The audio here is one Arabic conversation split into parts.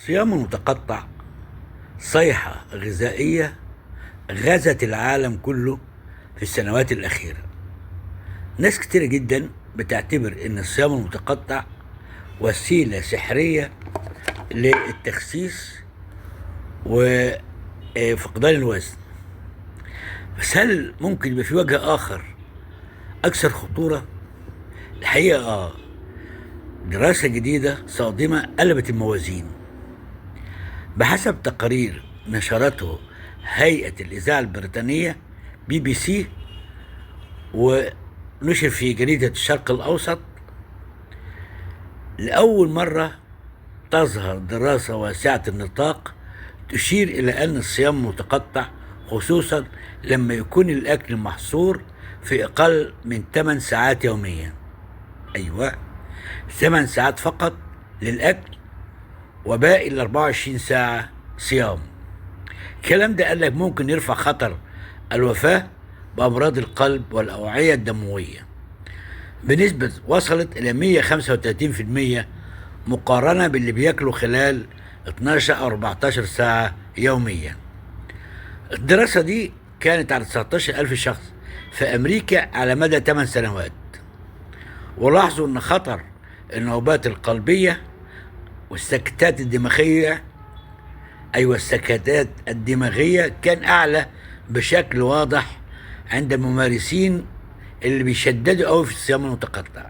صيام متقطع صيحة غذائية غزت العالم كله في السنوات الأخيرة. ناس كتيرة جدا بتعتبر إن الصيام المتقطع وسيلة سحرية للتخسيس وفقدان الوزن. بس هل ممكن يبقى في وجه آخر أكثر خطورة؟ الحقيقة دراسة جديدة صادمة قلبت الموازين. بحسب تقارير نشرته هيئة الإذاعة البريطانية BBC ونشر في جريدة الشرق الأوسط، لأول مرة تظهر دراسة واسعة النطاق تشير إلى أن الصيام متقطع، خصوصا لما يكون الأكل محصور في أقل من 8 ساعات يوميا. أيوة، 8 ساعات فقط للأكل وباقي ال 24 ساعة صيام. الكلام ده قال لك ممكن يرفع خطر الوفاة بأمراض القلب والأوعية الدموية بنسبة وصلت إلى 135% مقارنة باللي بياكلوا خلال 12 أو 14 ساعة يوميا. الدراسة دي كانت على 19,000 شخص في أمريكا على مدى 8 سنوات، ولاحظوا أن خطر النوبات القلبية والسكتات الدماغية السكتات الدماغية كان أعلى بشكل واضح عند الممارسين اللي بيشددوا قوي في الصيام المتقطع.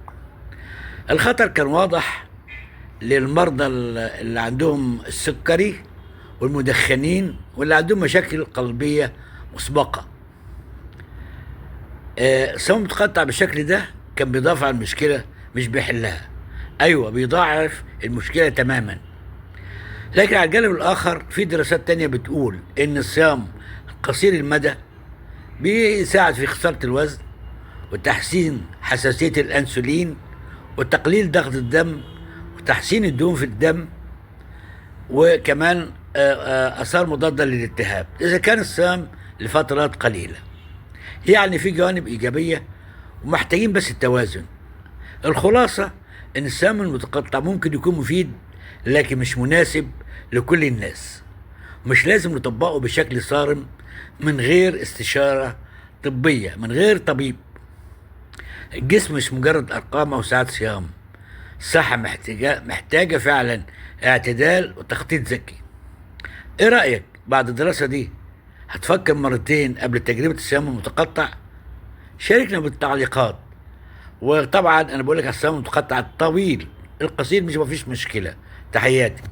الخطر كان واضح للمرضى اللي عندهم السكري والمدخنين واللي عندهم مشاكل قلبية مسبقة. الصيام المتقطع بالشكل ده كان بيضاف على المشكلة مش بيحلها، أيوة بيضاعف المشكلة تماما. لكن على الجانب الآخر في دراسات تانية بتقول إن الصيام قصير المدى بيساعد في خسارة الوزن وتحسين حساسية الأنسولين وتقليل ضغط الدم وتحسين الدهون في الدم، وكمان آثار مضادة للالتهاب إذا كان الصيام لفترات قليلة. يعني في جوانب إيجابية ومحتاجين بس التوازن. الخلاصة إن الصيام المتقطع ممكن يكون مفيد لكن مش مناسب لكل الناس. مش لازم نطبقه بشكل صارم من غير استشارة طبية من غير طبيب. الجسم مش مجرد أرقام أو ساعات صيام. الصحة محتاجة فعلا اعتدال وتخطيط ذكي. ايه رأيك بعد الدراسة دي؟ هتفكر مرتين قبل تجربة الصيام المتقطع؟ شاركنا بالتعليقات. وطبعا انا بقول لك الصيام المتقطع الطويل، القصير مش مفيش مشكلة. تحياتي.